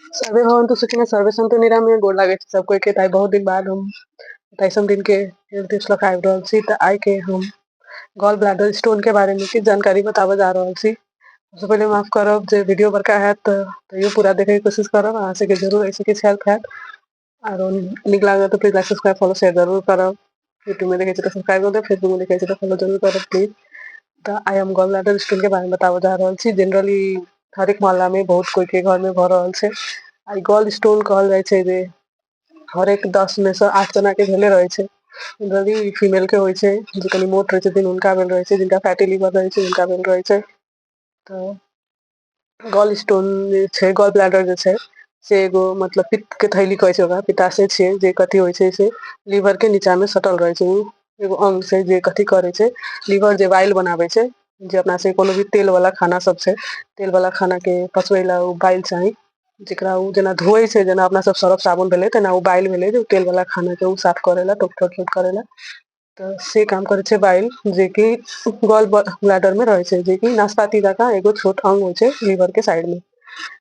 Survey भवन्तु सुखिनः survey सन्तु निरामया गोड़ लागै छै सब कोई के। ताई बहुत दिन बाद हम 28 दिन के हेल्थ टिप्स लग आबि रहल छी। तऽ आइ के हम गॉल ब्लैडर स्टोन के बारे में किछु जानकारी बताबऽ जा रहल छी। सबसे पहले माफ करब जे वीडियो बड़का हैत तऽ तैयो पूरा देखै के कोशिश करब, अहाँ सबके जरूर एहिसँ किछु हेल्प हैत। आरो नीक लागत तऽ please like subscribe follow share जरूर करब। यूट्यूब में देखै छी तऽ सब्सक्राइब कऽ देब, फेसबुक में देखै छी तऽ फॉलो जरूर करब प्लीज। तऽ आइ हम गॉल ब्लैडर स्टोन के बारे में बताबऽ जा रहल छी। जनरली हर एक मोहल्ला में बहुत कोई के घर में भऽ रहल छै। आई गॉल स्टोन कहल जाइ छै जे हर एक 10 में से 8 जना के भेले रहै छै। जनरली फीमेल के होइ छै, जे कनी मोट रहै छथिन हुनका भेल रहै छै, जिनका फैटी लिवर रहै छै हुनका भेल रहै छै। तऽ गॉल स्टोन जे छै, गॉल ब्लैडर जे छै से एगो मतलब पित्त के थैली कहै छै ओकरा, पित्ताशय छियै जे कथी होइ छै से लीवर के नीचा में सटल रहै छै। उ एगो अंग छै जे कथी करे छै, लीवर जे बाइल बनाबै छै, जे अपना से कोनो भी तेल वाला खाना सब छै, तेल वाला खाना के पचबै ला उ बाइल चाही। जेकरा उ जेना धोइ छै, जेना अपना सब सरफ साबुन भेलै तेना उ बाइल भेलै जे तेल वाला खाना के उ साफ करे ला, टोट करे ला। तऽ से काम करै छै बाइल, जे कि गॉल ब्लैडर में रहै छै, जे कि नाशपाती जकाँ एगो छोट अंग होइ छै लीवर के साइड में।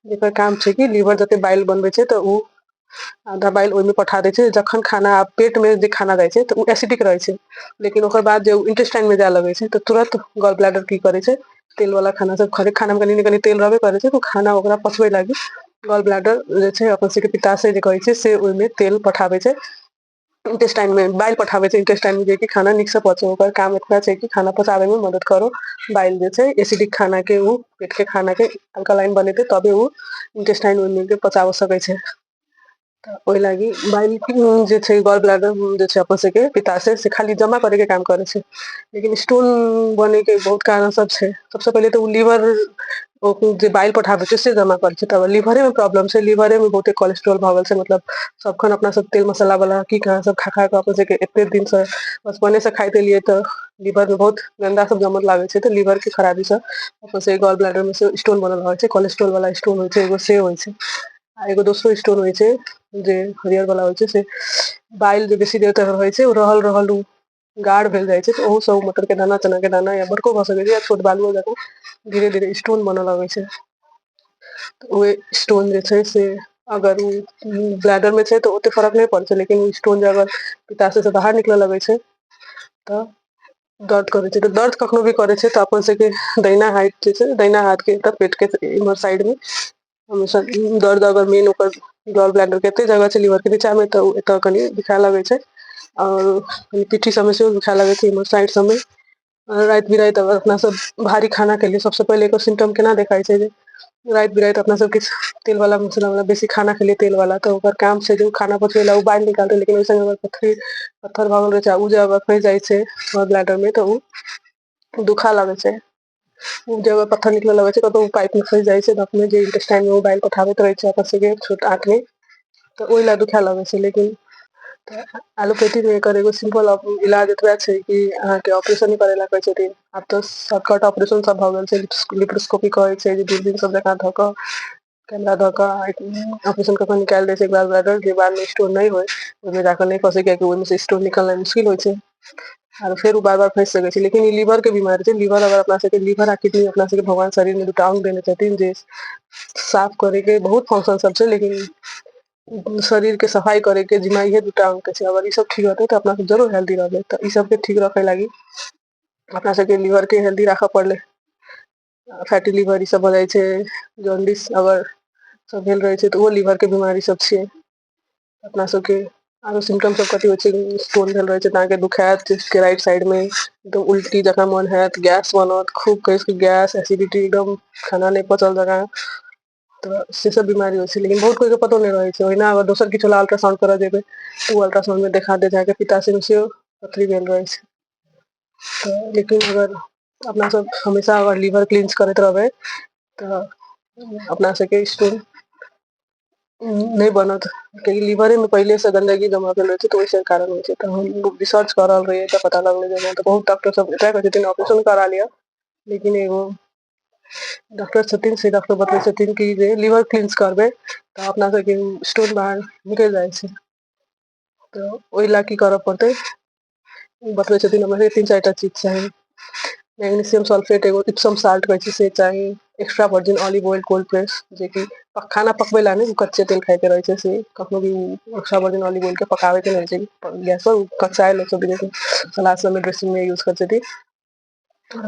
जेकर काम छै कि लीवर जते बाइल बनबै छै तऽ उ आधा बाइल ओहिमे पठा दै छै। जखन खाना पेट में जे खाना जाइ छै तऽ उ एसिडिक रहै छै, लेकिन ओकर बाद जे उ इंटेस्टाइन में जाय लगै छै तऽ तुरंत गॉल ब्लैडर की करे छै, तेल वाला खाना सब, हरेक खाना में कनी ने कनी तेल रहबे करे छै, तो खाना ओकरा पचबे लागी गॉल ब्लैडर जे छै अपन सबके पित्ताशय जे कहै छै से ओहिमे तेल पठाबै छै इंटेस्टाइन में, बाइल पठाबै छै इंटेस्टाइन में, जे कि खाना नीक से पचे। ओकर काम एतबा छै कि खाना पचाबे में मदद करो। बाइल जे छै एसिडिक खाना के उ पेट के खाना के अल्कलाइन बनेतै तबे उ इंटेस्टाइन में के पचाबऽ सकै छै। तऽ ओहि लागी बाइल जे छै, गॉल ब्लैडर जे छै अपन सबके पित्ताशय से खाली जमा करे के काम करे छै। लेकिन स्टोन बने के बहुत कारण सब छै। सबसे पहले तो उ लीवर जे बाइल पठाबै छै से जमा करे छै, तब लीवरे में प्रॉब्लम छै। लीवरे में बहुते कोलेस्ट्रॉल भऽ गेल छै, मतलब सबखन अपना सब तेल मसाला वाला की कहाँ सब खा खा के अपन सबके एते दिन से बचपने से खाइत एलियै तऽ लीवर में बहुत गंदा सब जमऽ लागे छै। तऽ लीवर के खराबी से अपन से गॉल ब्लैडर में से स्टोन बनल रहै छै। कोलेस्ट्रॉल वाला स्टोन होइ छै एगो, से होइ छै। आ एगो दोसरो स्टोन होइ छै जे हरियर वाला होइ छै, से बाइल जे बेसी देर तक रहै छै, उ रहल रहल उ गाढ़ भेल जाइ छै। तऽ ओहू सब मटर के दाना, चना के दाना, या बड़को भऽ सकै छै या छोट बालुओ जकाँ धीरे धीरे स्टोन बनऽ लगै छै। उहे स्टोन जे छै से अगर उ ब्लैडर में छै तऽ ओते फर्क नहि पड़ै छै, लेकिन उ स्टोन जे अगर पित्ताशय से बाहर निकलऽ लगै छै तऽ दर्द करै छै। तऽ दर्द कखनो भी करै छै तऽ अपन सबके दहिना हाथ जे छै, दहिना हाथ के तरफ पेट के इम्हर साइड में हमेशा दर्द अगर मेन ओकर गॉल ब्लैडर के एते जगह छै लीवर के नीचा में, तऽ उ एतऽ कनी दुखाय लगै छै। और पीठी सब में सेहो दुखाय लगै छै, इम्हर साइड सब में। राइत बिराइत अगर अपना सब भारी खाना खेलियै, सबसे पहिले एकर सिम्टम केना देखाई छै जे राइत बिराइत अपना सब किछ तेल वाला मसला वाला बेसी खाना खेलियै तेल वाला, तऽ ओकर काम छै जे उ खाना पचबै ला उ बाइल निकालतै। लेकिन ओइ संगे अगर पत्थर भऽ गेल रहै छै, उ जे अगर फँसि जाइ छै गॉल ब्लैडर में तऽ उ दुखा लगै छै। उ जे अगर पत्थर निकलऽ लगै छै, कतौ पाइप में फँसि जाइ छै नस में, जे इंटेस्टाइन में उ बाइल पठाबैत रहै छै अपन सबके छोट आँत में, तऽ ओइ ला दुखाय लगै छै। लेकिन एलोपैथी में एकर एगो सिंपल इलाज एतबे छै कि अहाँके ऑपरेशन करे ला कहै छथिन। आब तऽ शॉर्टकट ऑपरेशन सब भऽ गेल छै, लिप्रोस्कोपी कहै छै, जे दूरबीन सब जकाँ धऽ कऽ, कैमरा धऽ कऽ ऑपरेशन कऽ के निकालि दै छै गॉल ब्लैडर, जे बाद में स्टोन नहि होय। ओइमे जाके नहि फँसै, कियाकि ओइमे से स्टोन निकलनाइ मुश्किल होइ छै, आरो फेर उ बार बार फँसि सकै छै। लेकिन ई लीवर के बीमारी छै। लीवर अगर अपना सबके लीवर आ किडनी अपना सबके भगवान शरीर में दूटा अंग देने छथिन, जे साफ करे के बहुत फंक्शन सब छै, लेकिन शरीर के सफाई करे के जिम्मा इहे दूटा अंग के छै। अगर ई सब ठीक रहतै तऽ अपना सब जरूर हेल्दी रहबै। तऽ ई सबके ठीक रखे लागी अपना सबके लीवर के हेल्दी राखऽ पड़लै। फैटी लीवर ई सब भऽ जाइ छै, जॉन्डिस अगर सब भेल रहै छै तऽ ओहो लीवर के बीमारी सब छियै। अपना सबके आरो सिम्टम सब कथी होइ छै, स्टोन भेल रहै छै तऽ अहाँके दुखायत चेस्ट के राइट साइड में, तो उल्टी जकाँ मोन हैत, गैस बनत खूब कहि के, गैस एसिडिटी, एकदम खाना नहि पचल जकाँ, तऽ से सब बीमारी होइ छै। लेकिन बहुत कोई के पतो नहि रहै छै। ओहिना अगर दोसर किछो ला अल्ट्रासाउंड करऽ जेबै, उ अल्ट्रासाउंड में देखा दे अहाँके पित्ताशय में सेहो पथरी भेल रहै छै। तऽ लेकिन अगर अपना सब हमेशा अगर लीवर क्लींस करैत रहबै तऽ अपना सबके स्टोन नहि बनत। कियाकि लीवरे में पहिले से गंदगी जमा भेल रहै छै, तऽ ओइ से कारण होइ छै। तऽ हम रिसर्च कऽ रहल रहियै तऽ पता लगलै जे तऽ बहुत डॉक्टर सब एतबे कहै छथिन ऑपरेशन करा लिअ। लेकिन एगो डॉक्टर छथिन, से डॉक्टर बतबै छथिन कि जे लीवर क्लींस करबै तऽ अपना सबके स्टोन बाहर निकलि जाइ छै। तऽ ओइ ला की करऽ पड़तै, बतबै छथिन हमरा सबके 3-4 टा चीज चाही। मैग्नीशियम सल्फेट एगो इप्सम साल्ट कहै छै से चाही, extra virgin olive oil cold press जे कि खाना पकबैला नहीं कच्चे तेल खाए के रहे छै से कखनो भी एक्स्ट्रा वर्जिन ऑलिव ऑयल के पकावे के नहीं छै गैस पर कच्चा है लोग सब भी सलाद सब में ड्रेसिंग में यूज कर सकती।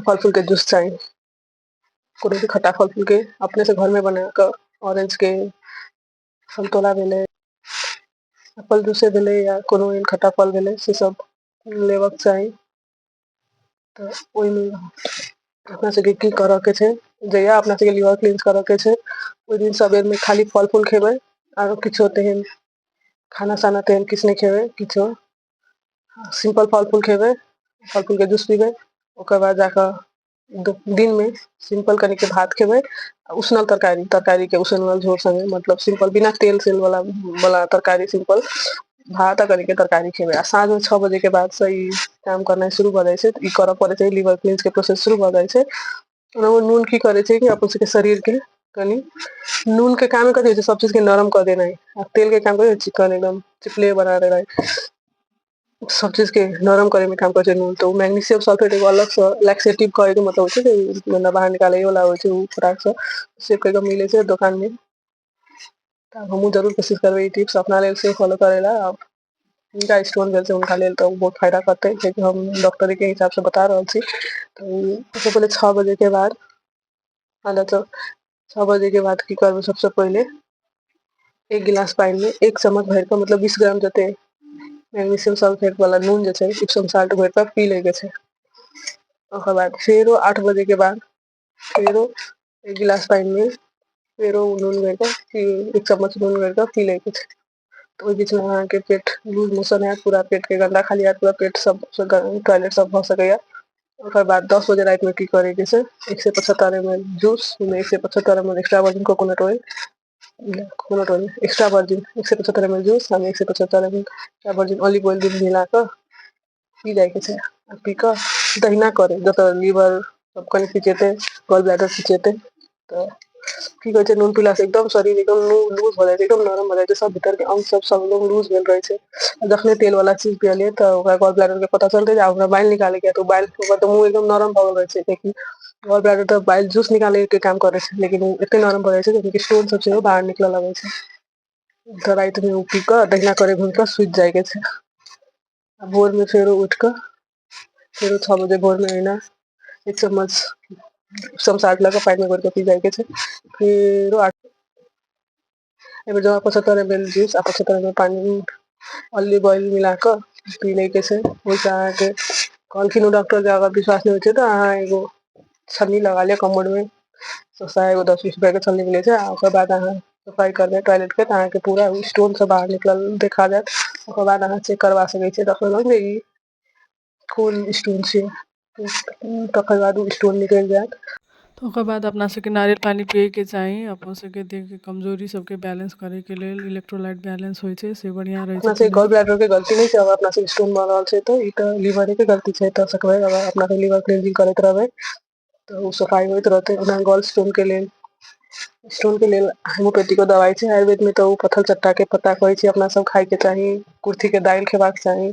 फल फूल के जूस चाहिए, कोनो भी खट्टा फल फूल के अपने से घर में बना कर ऑरेंज के संतोला भेलै एप्पल जूसे भेलै या कोनो एहन खट्टा फल भेलै से सब लेबक चाही। तो ओहिमे अपना सबके की करऽ के छै, जहिया अपना सबके लिवर क्लींस करऽ के छै ओहि दिन सबेर में खाली फल फूल खेबै आरो किछो तेहन खाना साना तेहन किछु नहीं खेबै, किछो सिंपल फल फूल खेबै, फल फूल के जूस पीबै, ओकर बाद जाकऽ दिन में सिंपल कनी के भात खेबै, उसनल तरकारी के उसनल झोर संगे मतलब सिंपल बिना तेल सेल वाला तरकारी सिंपल भात आ कनी के तरकारी खेबै आ साँझ में 6 बजे के बाद से ई काम करनाइ शुरू भऽ जाइ छै तऽ ई करऽ पड़ै छै, लिवर क्लींस के प्रोसेस शुरू भऽ जाइ छै। ओना नून की करे छै कि अपन सबके शरीर के कनी नून के काम कथी होइ छै सब चीज के नरम कऽ देनाइ आ तेल के काम कथी चिकन एकदम चिपले बना देनाइ, सब चीज के नरम करे में काम करे छै नून। तो मैग्नीशियम सल्फेट एगो अलग से लैक्सेटिव कहे के मतलब होय छै कि गंदा बाहर निकाले वाला होय छै उ खुराक से कहियो मिलै छै दुकान में। हमहूँ जरूर कोशिश करबै ई टिप्स अपना लेल से फॉलो करै ला। जिनका स्टोन भेल छै हुनका लेल तऽ बहुत फायदा करतै कियाकि हम डॉक्टरी के हिसाब से बता रहल छी। तो सबसे पहले 6 बजे के बाद पहले तो 6 बजे के बाद की करबै सबसे पहले 1 गिलास पानी में 1 चम्मच भर के मतलब 20 ग्राम जते मैग्नीशियम सल्फेट वाला नून जे छै इप्सम साल्ट घोर के पी लै के छै। ओकर बाद फेरो 8 बजे के बाद फेरो 1 गिलास पानी में फेरो नून घोर के 1 चम्मच नून घोर के पी लै के छै। तो ओहि बीच में अहाँ के पेट लूज मोशन हैत, पूरा पेट के गंदा खाली हैत, पूरा पेट सब टॉयलेट सब भऽ सकैया। ओकर बाद 10 बजे रात में की करे के छै 175 ml जूस में 175 ml extra virgin coconut oil extra virgin 175 ml juice और 175 ml extra virgin olive oil दूध मिला कऽ पी जाय के छै। पी कऽ दहिना करे जतऽ लीवर सब कनी सिचेतै गॉल ब्लैडर सिचेतै तऽ की कहै छै नून पीला से एकदम शरीर एकदम लूज हो जाइ छै, एकदम नरम हो जाइ छै, सब भीतर के अंग सब एकदम लूज भेल रहे छै। जखने तेल वाला चीज पियलियै तऽ ओकरा गॉल ब्लैडर के पता चलतै जे आब हमरा बाइल निकालै के तऽ बाइल ओकर तऽ मुंह एकदम नरम भऽ गेल रहै छै कियाकि गॉल ब्लैडर तऽ बाइल जूस निकाले के काम करे छै लेकिन उ एते नरम भऽ जाइ छै कि स्टोन सब सेहो बाहर निकलऽ लगै छै। तऽ राइत में उ पी कऽ दहिना करे घुइम कऽ सुइत जाय के छै। आ भोर में फेरो उठ कऽ फेरो 6 बजे भोर में एना 1 चम्मच इप्सम साल्ट लऽ कऽ पानी में घोर के पी जाय के छै। फेरो एहिमे जमा 75 ml जूस आ 75 ml पानी ऑलिव ऑयल मिला कऽ पी लै के छै। ओइसँ अहाँके कहलखिन उ डॉक्टर जे अगर विश्वास नहि होइ छै तऽ अहाँ एगो छन्नी लगा लिअ कमर में, सस्ता एगो 10-20 रुपया के छन्नी मिलै छै आ ओकर बाद अहाँ सफाई करबै टॉयलेट के तऽ अहाँके पूरा स्टोन सब बाहर निकलल देखा जायत। ओकर बाद अहाँ चेक करबा सकै छियै डॉक्टर लग जे ई कोन स्टोन छै, तकर बाद उ स्टोन निकैल जायत। तो ओकर बाद अपना सबके नारियल पानी पिए के चाही, अपन सबके देह के कमजोरी सबके बैलेंस करे के लेल इलेक्ट्रोलाइट बैलेंस होइ छै से बढ़िया रहै अपना छै सबके पीनाइ। गॉल ब्लैडर के गलती नहीं छै अगर अपना सबके स्टोन भऽ रहल छै तऽ ई तऽ लीवरे के गलती छै तऽ सकबै अगर अपना सब लीवर क्लीनिंग करैत रहबै तऽ उ सफाई होइत रहतै। ओना गॉल स्टोन के लेल होम्योपैथिको दवाई छै, आयुर्वेद में तऽ उ पत्थर चट्टा के पत्ता कहै छै अपना सब खाय के चाही, कुर्थी के दाइल खेबाक चाही।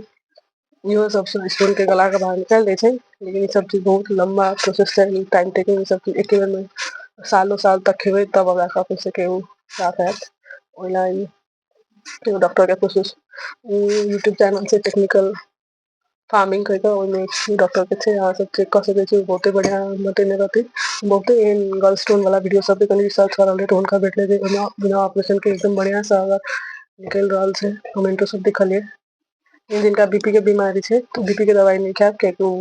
इहो सब स्टोन के गला के बाहर निकाल दै छै लेकिन ई सब चीज बहुत लम्बा प्रोसेस छै, टाइम टेकिंग ई सब चीज एके बेर में सालों साल तक खेबै तब जाकऽ अपना सबके उ साफ हैत। ओहिना एगो डॉक्टर के प्रोसेस यूट्यूब चैनल छै टेक्निकल फार्मिंग कहि कऽ ओहिमे डॉक्टर के छै अहाँ सब चेक कऽ सकै छी बहुते बढ़िया बतेने रहथिन। बहुते एहन गॉल स्टोन वाला वीडियो सब पे कनी रिसर्च करल रहै तऽ हुनका भेटलै जे बिना ऑपरेशन के एकदम बढ़िया से अगर निकैल रहल छै, कमेंटो सब देखलियै। जिनका बीपी के बीमारी छै तऽ बीपी के दवाई नहि खायब कियाकि उ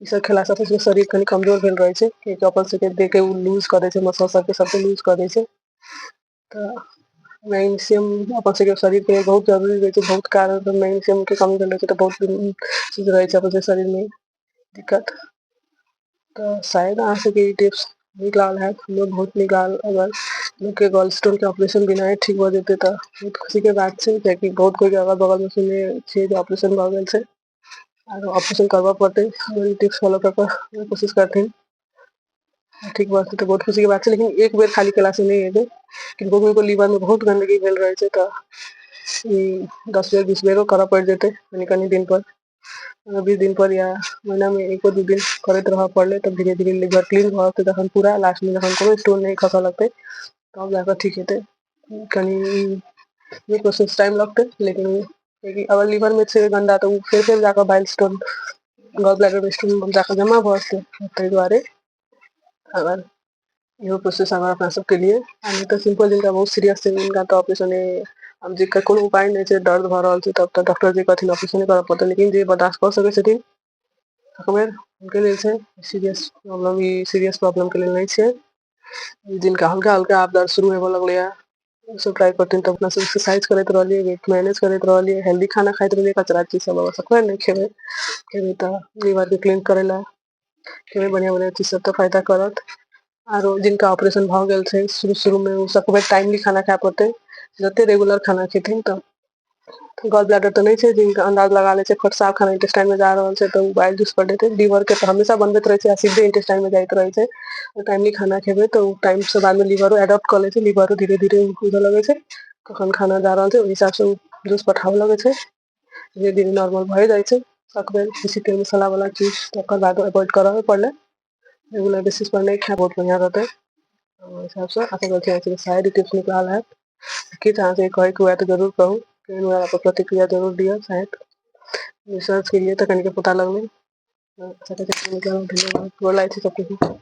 ई सब खेला सँ शरीर कनी कमजोर भेल रहे छै कियाकि अपन सबके देह के उ लूज कऽ दै छै, मसल सबके लूज कऽ दै छै। तऽ मैग्नीशियम अपन सबके शरीर के बहुत जरूरी रहै छै, बहुत कारण मैग्नीशियम के कमी भेल रहै छै तऽ बहुत चीज रहै छै अपन सबके शरीर में दिक्कत। तऽ शायद अहाँ सबके ई टिप्स नीक लागल हैत, हमरो बहुत नीक लागल। अगर लोक के गॉल स्टोन के ऑपरेशन बिनाए ठीक भऽ जेतै तऽ बहुत खुशी के बात छै कियाकि बहुत कोई के अगल बगल में सुनने छियै जे ऑपरेशन भऽ गेल छै। आरो ऑपरेशन करबऽ पड़तै अगर ई टिप्स फॉलो कऽ कऽ कोशिश करथिन। ठीक भऽ जेतै तऽ बहुत खुशी के बात छै लेकिन एक बेर खाली केला सँ नहि हेतै। किनको किनको लीवर में बहुत गन्दगी भेल रहै छै तऽ ई 10 बेर 20 बेरो करऽ पड़ि जेतै कनी कनी दिन पर। 20 दिन पर या महीना में 1-2 दिन करत रह पड़ले तब धीरे-धीरे लिवर क्लीन भ जेतै तखन पूरा लास्ट में जखन कोनो स्टोन नहीं खसऽ लगतै तब जाकर ठीक हेतै। कनी ये प्रोसेस टाइम लगतै लेकिन कियाकि अगर लिवर में छै गंदा तऽ उ फेर जाकर बाइल स्टोन गॉल ब्लैडर में स्टोन जाकर जमा भ जेतै तै दुआरे अगर इहो प्रोसेस अगर अपना सबके लिए आ नहीं तो सिंपल जिनका बहुत सीरियस छै उनका तो ऑपरेशने अब जेकर कोनो उपाय नहीं छै दर्द भ रहल छै तब तऽ डॉक्टर जे कहथिन ऑपरेशने करऽ पड़तै लेकिन जे बर्दाश्त कऽ सकै छथिन तकबे हुनके लेल छै सीरियस प्रॉब्लम के लेल नहीं छै। जिनका हल्का-हल्का आब दर्द शुरू हेबऽ लगलैया उ सब ट्राई करथिन त अपना सब एक्सरसाइज करैत रहलियै, वेट मैनेज करैत रहलियै, हेल्दी खाना खाइत रहलियै, कचरा चीज सब सकबे नहीं खेबै तऽ लीवर के क्लीन करै ला खेबै बढ़िया-बढ़िया चीज सब तऽ फायदा करत। आरो जिनका ऑपरेशन भऽ गेल छै शुरू-शुरू में उ सकबे टाइमली खाना खाय पड़तै, जते रेगुलर खाना खेथिन तऽ गॉल ब्लैडर तऽ नहीं छै जिनका अंदाज लगा लै छै फट साफ खाना इंटेस्टाइन में जा रहल छै तऽ उ बाइल जूस कर देतै, लीवर के तऽ हमेशा बनबैत रहै छै आ सीधे इंटेस्टाइन में जाइत रहै छै। टाइमली खाना खेबै तऽ उ टाइम से बाद में लीवरो एडॉप्ट कऽ लै छै, लीवरो धीरे-धीरे बुझऽ लगै छै कखन खाना जा रहल छै ओहि हिसाब से उ जूस पठाबऽ लगै छै, धीरे-धीरे नॉर्मल भए जाइ छै। सकबे बेसी तेल मसाला वाला चीज ओकर बाद अवॉइड करऽ पड़लै, रेगुलर बेसिस पर नहीं खाएब बहुत बढ़िया रहतै। ओहि हिसाब से आशा करै छी शायद टिप्स निकलल हैत। किछ अहाँके कहैके हुए तऽ जरूर कहू, केहन हुए अपन प्रतिक्रिया जरूर दियौ शायद रिसर्च केलियै तऽ कनिके पता लगलै। अच्छा धन्यवाद, गोर लागै छी सबके।